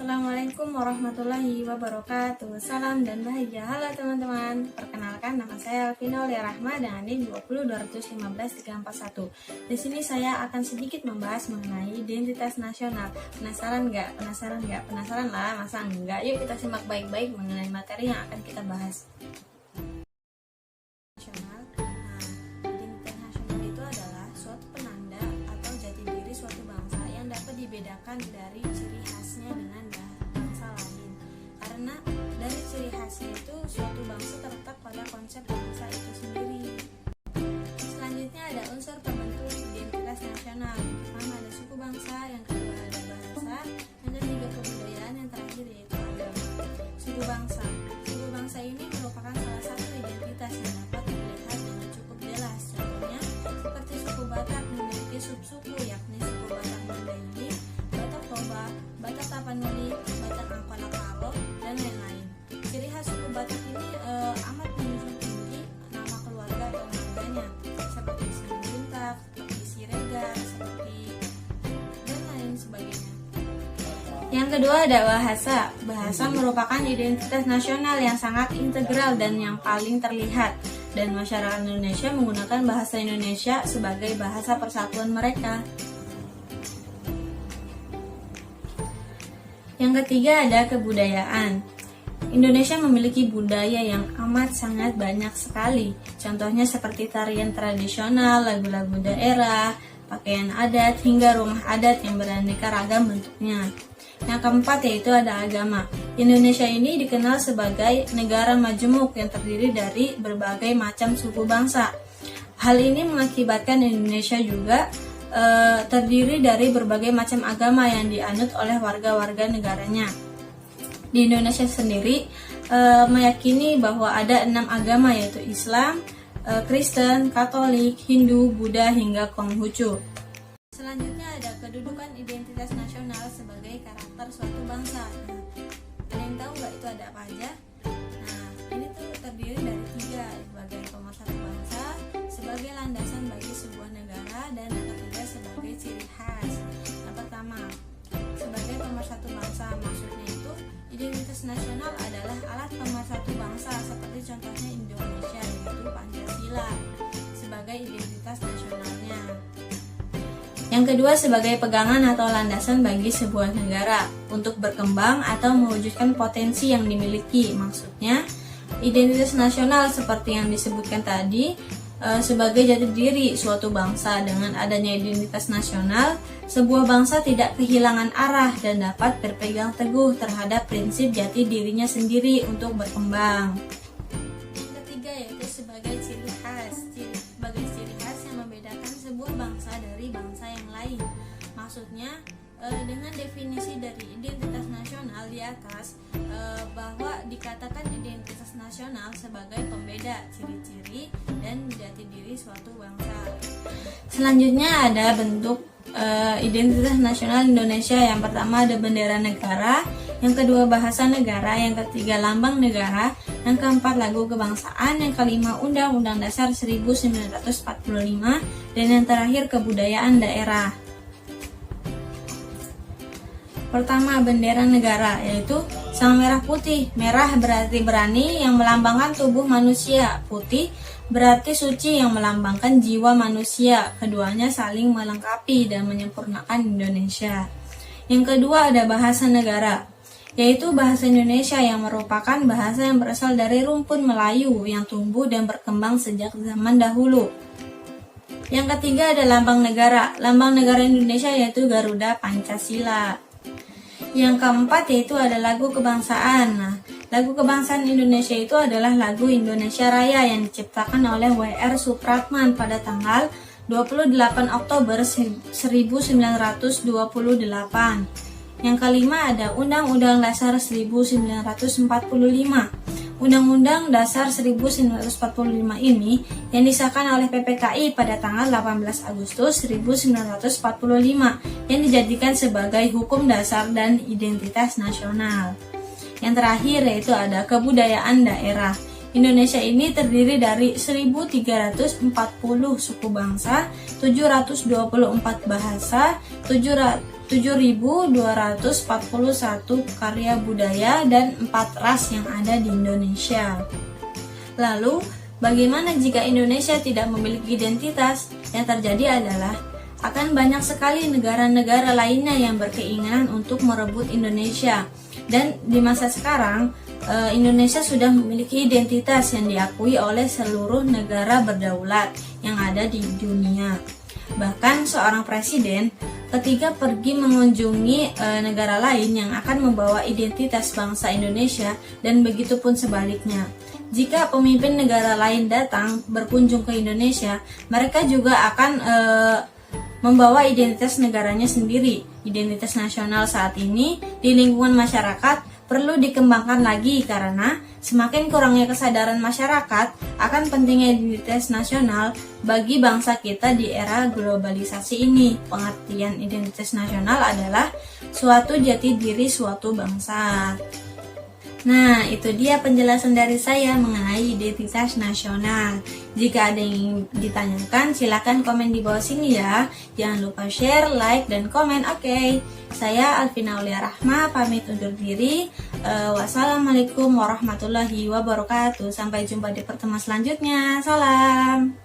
Assalamualaikum warahmatullahi wabarakatuh. Salam dan bahagia. Halo teman-teman. Perkenalkan, nama saya Alvina Rahma dengan NIM 202151341. Di sini saya akan sedikit membahas mengenai identitas nasional. Penasaran nggak? Penasaran lah, masa enggak? Yuk kita simak baik-baik mengenai materi yang akan kita bahas. Nasional. Identitas nasional itu adalah suatu penanda atau jati diri suatu bangsa yang dapat dibedakan dari ciri khasnya dengan bangsa lain. Karena dari ciri khasnya itu suatu bangsa terletak pada konsep bangsa itu sendiri. Selanjutnya ada unsur pembentuk identitas nasional. Pertama ada suku bangsa, yang kedua ada bahasa, yang ketiga kebudayaan, yang terakhir yaitu agama. Suku bangsa ini merupakan salah satu identitas yang dapat dilihat dengan cukup jelas. Contohnya seperti suku Batak memiliki subsuku, yakni suku Batak Mandailing, Batak Toba, Batak Tapanuli, Batak Angkola-Palo, dan lain-lain. Ciri khas suku Batak ini amat menunjukkan tinggi nama keluarga atau marganya, seperti Simanjuntak, seperti Siregar, seperti dan lain sebagainya. Yang kedua ada bahasa. Bahasa merupakan identitas nasional yang sangat integral dan yang paling terlihat. Dan masyarakat Indonesia menggunakan bahasa Indonesia sebagai bahasa persatuan mereka. Yang ketiga ada kebudayaan. Indonesia memiliki budaya yang amat sangat banyak sekali. Contohnya seperti tarian tradisional, lagu-lagu daerah, pakaian adat, hingga rumah adat yang beraneka ragam bentuknya. Yang keempat yaitu ada agama. Indonesia ini dikenal sebagai negara majemuk yang terdiri dari berbagai macam suku bangsa. Hal ini mengakibatkan Indonesia juga terdiri dari berbagai macam agama yang dianut oleh warga-warga negaranya. Di Indonesia sendiri meyakini bahwa ada 6 agama yaitu Islam, Kristen, Katolik, Hindu, Buddha, hingga Konghucu. Selanjutnya ada kedudukan identitas nasional sebagai karakter suatu bangsa. Nah, ada yang tahu nggak itu ada apa aja? Nah, ini tuh terdiri dari 3 sebagai pemersatu bangsa, sebagai landasan bagi sebuah negara, dan yang ketiga sebagai ciri khas. Yang pertama, sebagai pemersatu bangsa, maksudnya itu identitas nasional adalah alat pemersatu bangsa seperti contohnya Indonesia, yaitu Pancasila sebagai identitas nasionalnya. Yang kedua sebagai pegangan atau landasan bagi sebuah negara untuk berkembang atau mewujudkan potensi yang dimiliki. Maksudnya identitas nasional seperti yang disebutkan tadi sebagai jati diri suatu bangsa. Dengan adanya identitas nasional, sebuah bangsa tidak kehilangan arah dan dapat berpegang teguh terhadap prinsip jati dirinya sendiri untuk berkembang. Yang ketiga yaitu sebagai ciri khas. Sebagai ciri khas yang membedakan sebuah bangsa dari bangsa yang lain. Maksudnya dengan definisi dari identitas nasional di atas, bahwa dikatakan identitas nasional sebagai pembeda ciri-ciri dan jati diri suatu bangsa. Selanjutnya ada bentuk identitas nasional Indonesia. Yang pertama ada bendera negara, yang kedua bahasa negara, yang ketiga lambang negara, yang keempat lagu kebangsaan, yang kelima Undang-Undang Dasar 1945, dan yang terakhir kebudayaan daerah. Pertama, bendera negara, yaitu sang merah putih. Merah berarti berani yang melambangkan tubuh manusia. Putih berarti suci yang melambangkan jiwa manusia. Keduanya saling melengkapi dan menyempurnakan Indonesia. Yang kedua ada bahasa negara, yaitu bahasa Indonesia yang merupakan bahasa yang berasal dari rumpun Melayu yang tumbuh dan berkembang sejak zaman dahulu. Yang ketiga ada lambang negara. Lambang negara Indonesia yaitu Garuda Pancasila. Yang keempat yaitu ada lagu kebangsaan. Nah, lagu kebangsaan Indonesia itu adalah lagu Indonesia Raya yang diciptakan oleh W.R. Supratman pada tanggal 28 Oktober 1928. Yang kelima ada Undang-Undang Dasar 1945. Undang-Undang Dasar 1945 ini yang disahkan oleh PPKI pada tanggal 18 Agustus 1945 yang dijadikan sebagai hukum dasar dan identitas nasional. Yang terakhir yaitu ada kebudayaan daerah. Indonesia ini terdiri dari 1340 suku bangsa, 724 bahasa, 7.241 karya budaya dan 4 ras yang ada di Indonesia. Lalu, bagaimana jika Indonesia tidak memiliki identitas? Yang terjadi adalah akan banyak sekali negara-negara lainnya yang berkeinginan untuk merebut Indonesia. Dan di masa sekarang, Indonesia sudah memiliki identitas yang diakui oleh seluruh negara berdaulat yang ada di dunia. Bahkan seorang presiden ketika pergi mengunjungi negara lain yang akan membawa identitas bangsa Indonesia, dan begitu pun sebaliknya. Jika pemimpin negara lain datang berkunjung ke Indonesia, mereka juga akan membawa identitas negaranya sendiri. Identitas nasional saat ini di lingkungan masyarakat perlu dikembangkan lagi karena semakin kurangnya kesadaran masyarakat akan pentingnya identitas nasional bagi bangsa kita di era globalisasi ini. Pengertian identitas nasional adalah suatu jati diri suatu bangsa. Nah, itu dia penjelasan dari saya mengenai identitas nasional. Jika ada yang ditanyakan, silakan komen di bawah sini ya. Jangan lupa share, like, dan komen. Oke. Saya Alvina Aulia Rahma, pamit undur diri. Wassalamualaikum warahmatullahi wabarakatuh. Sampai jumpa di pertemuan selanjutnya. Salam.